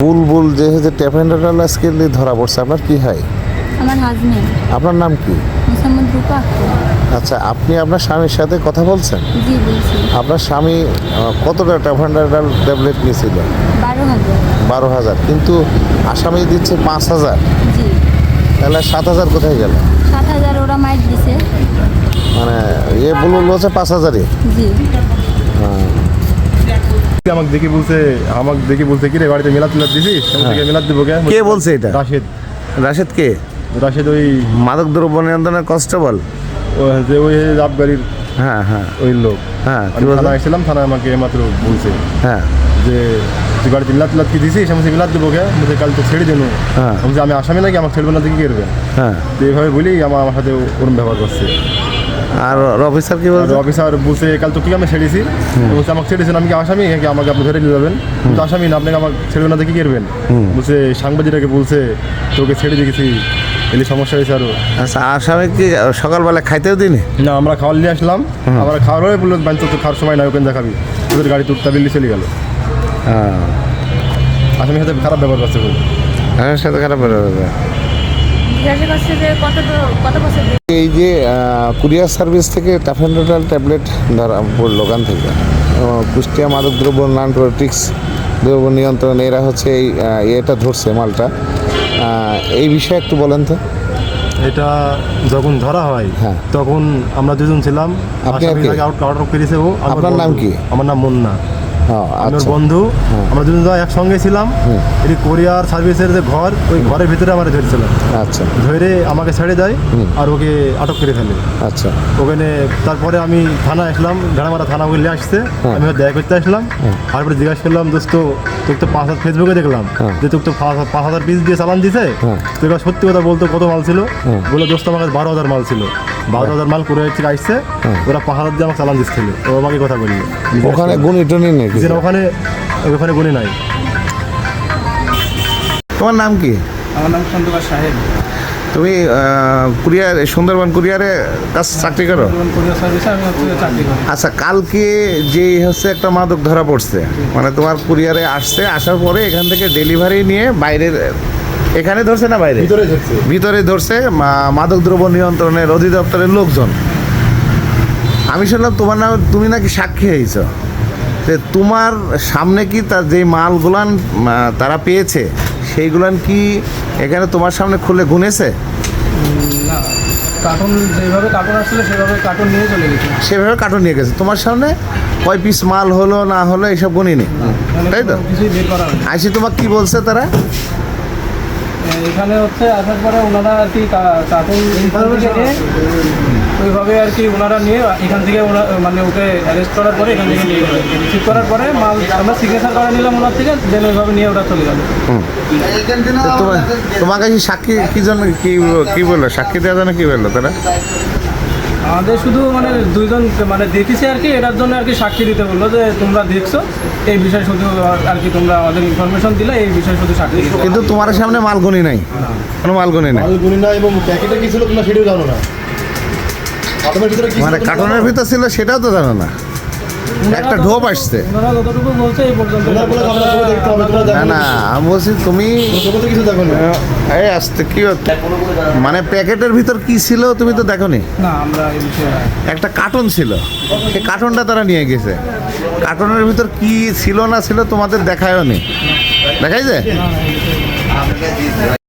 বুলবুল যে ট্যাপেন্ডারাল আজকে ধরা পড়ছে, আপনার কি হয়? আমার হাজবেন্ড। আপনার নাম কি? মোসাম্মদ রূপা আক্তার। আচ্ছা, আপনি আপনার স্বামীর সাথে কথা বলছেন? জি বলছি। আপনার স্বামী কতটা ট্যাপেন্ডারাল ট্যাবলেট নিয়েছিল? 12,000। 12,000, কিন্তু আসামি দিচ্ছে 5,000। জি। তাহলে 7,000 কোথায় গেল? 7,000 ওরা মাইট দিছে। মানে বুলবুল বলছে 5,000-ই। জি। আমাকে দেখি বলছে কি রে গাড়িতে মিলাদ দিছিস? থেকে মিলাদ দিব কে বলছে এটা? রাশেদ। রাশেদ কে? রাশেদ ওই মাদক দ্রব্য নিয়ন্ত্রণের কনস্টেবল। যে ওই আবগারির হ্যাঁ হ্যাঁ ওই লোক। হ্যাঁ, আমি থানায় আসছিলাম, থানায় আমাকে মাত্র বলছে হ্যাঁ যে তুই গাড়িতে মিলাদ কি দিছিস? আমি মিলাদ দেবো কে? বলছে কাল তো ছেড়ে দেবো। হ্যাঁ। আমি আসামি নাকি, আমাকে ছেড়বে না দেখি করবে। হ্যাঁ, তো এইভাবে বলি আমার সাথে ওরম ব্যবহার করছে। আর অফিসার কি বলছে? অফিসার বলছে কাল তো কি আমি ছেড়েছি। বলছে আমাকে ছেড়েছেন, আমি কি আসামি নাকি? আমাকে আপনি ধরে নিয়ে যাবেন। তো আসামি না, আপনাকে আমাকে ছেড়বে না দেখি করবেন। বলছে সাংবাদিককে বলছে তোকে ছেড়ে দেখেছি, এলি সমস্যা হয়েছে আরো। আচ্ছা, আসামি কি সকালবেলা খাইতেও দিনি? না, আমরা খাওয়ার নিয়ে আসলাম, আমরা খাওয়ার হয়ে বললো বাঞ্চ তো খাওয়ার সময় না, ওখানে দেখাবি তোদের গাড়ি তুলতে বিল্লি চলে গেল। হ্যাঁ, আসামির সাথে খারাপ ব্যবহার করছে। আমার সাথে খারাপ ব্যাপার। জিজ্ঞাসা করছে যে কত বছর। এই যে কুরিয়ার সার্ভিস থেকে ট্যাপেন্ডারাল ট্যাবলেট ধরা পড়লো ওখান থেকে, কুষ্টিয়া মাদক দ্রব্য নার্কোটিক্স দ্রব্য নিয়ন্ত্রণ, এরা হচ্ছে এই এটা ধরছে মালটা। এই বিষয়ে একটু বলেন তো। এটা যখন ধরা হয় হ্যাঁ। তখন আমরা দুজন ছিলাম। আপনি আর কে? আউট করেছে ও। আপনার নাম কি? আমার নাম মুন্না। আমার আচ্ছা, বন্ধু। আমরা দুজন একসঙ্গে ছিলাম। এটি কোরিয়ার সার্ভিসের যে ঘর, ওই ঘরের ভিতরে আমরা ধরেছিলাম। আচ্ছা ধরে আমাকে ছেড়ে দেয় আর ওকে আটক করে ফেলে। আচ্ছা ওখানে তারপরে আমি থানায় আসলাম, ঘাড়ামারা থানা বলে আসছে। আমি দেখা করতে আসলাম। তারপরে জিজ্ঞাসা করলাম, দোস্ত তোকে তো 5,000 ফেসবুকে দেখলাম যে তোকে তো 5,000 পিস দিয়ে চালান দিছে। তো এবার সত্যি কথা বলতো কত মাল ছিল? বলে দোস্ত আমার কাছে 12,000 মাল ছিল। 12,000 মাল করে থেকে আসছে, ওরা 5,000 দিয়ে আমাকে চালান দিচ্ছিল। ও আমাকে কথা বললো। ওখানে গুণি টুনি নেই? ওখানে গুণে নাই। তোমার নাম কি? আমার নাম সন্তোষ সাহেব। তুমি কুরিয়ার সুন্দরবন কুরিয়ারে কাজ চাকরি করো? কুরিয়ার সার্ভিসে আমি হচ্ছে চাকরি করি। আচ্ছা, কালকে যে হচ্ছে একটা মাদক ধরা পড়ছে, মানে তোমার কুরিয়ারে আসছে, আসার পরে এখান থেকে ডেলিভারি নিয়ে বাইরের এখানে ধরছে না বাইরে? ভিতরে ধরছে মাদক দ্রব্য নিয়ন্ত্রণের অধিদপ্তরের লোকজন। আমি শুনলাম তুমি নাকি সাক্ষী হয়েছ। তোমার সামনে কি তার যে মালগুলান তারা পেয়েছে সেইগুলান কি এখানে তোমার সামনে খুলে গুনেছে? না, যেভাবে কার্টুন আসছিল সেভাবে কার্টুন নিয়ে চলে গেছে। সেভাবে কার্টুন নিয়ে গেছে। তোমার সামনে কয় পিস মাল হলো না হলো এইসব গুনিনি, তাই তো? কিছুই বের করা হয়নি। আইসি তোমাকে কি বলছে তারা? এখানে হচ্ছে আসার পরে ওনারা আর কি কার্টুন ওইভাবে আর কি ওনারা নিয়ে এখান থেকে মানে ওকে অ্যারেস্ট করার পরে এখান থেকে নিয়ে গেল। রিসিভ করার পরে মাল আমরা সিগনেচার করে নিলাম ওনার থেকে, দেন ওইভাবে নিয়ে ওরা চলে গেল। তোমার কাছে সাক্ষী কি জন্য কি বললো? সাক্ষী দেওয়ার জন্য কি বললো তারা? আমাদের শুধু মানে দুইজন মানে দেখেছি আর কি, এটার জন্য আর কি সাক্ষী দিতে বললো যে তোমরা দেখছো এই বিষয়ে শুধু আর কি তোমরা আমাদের ইনফরমেশন দিলে এই বিষয়ে শুধু সাক্ষী দিতে। কিন্তু তোমার সামনে মালগুনি নাই, কোনো মালগুনি নাই। এবং প্যাকেটে কি ছিল তোমরা সেটাও জানো না। মানে কার্টনের ভিতর ছিল সেটাও তো জানো না। একটা ঢোপ আসছে। ওনারা যতটুকু বলছে এই পর্যন্ত। না না, আমি বলছি তুমি কিছু দেখো না। এই আসতে কি হচ্ছে? মানে প্যাকেটের ভিতর কি ছিল তুমি তো দেখোনি? না, আমরা এই বিষয়ে একটা কার্টন ছিল, সেই কার্টনটা তারা নিয়ে গেছে। কার্টনের ভিতর কি ছিল না ছিল তোমাদের দেখায়ও নি, দেখাইছে?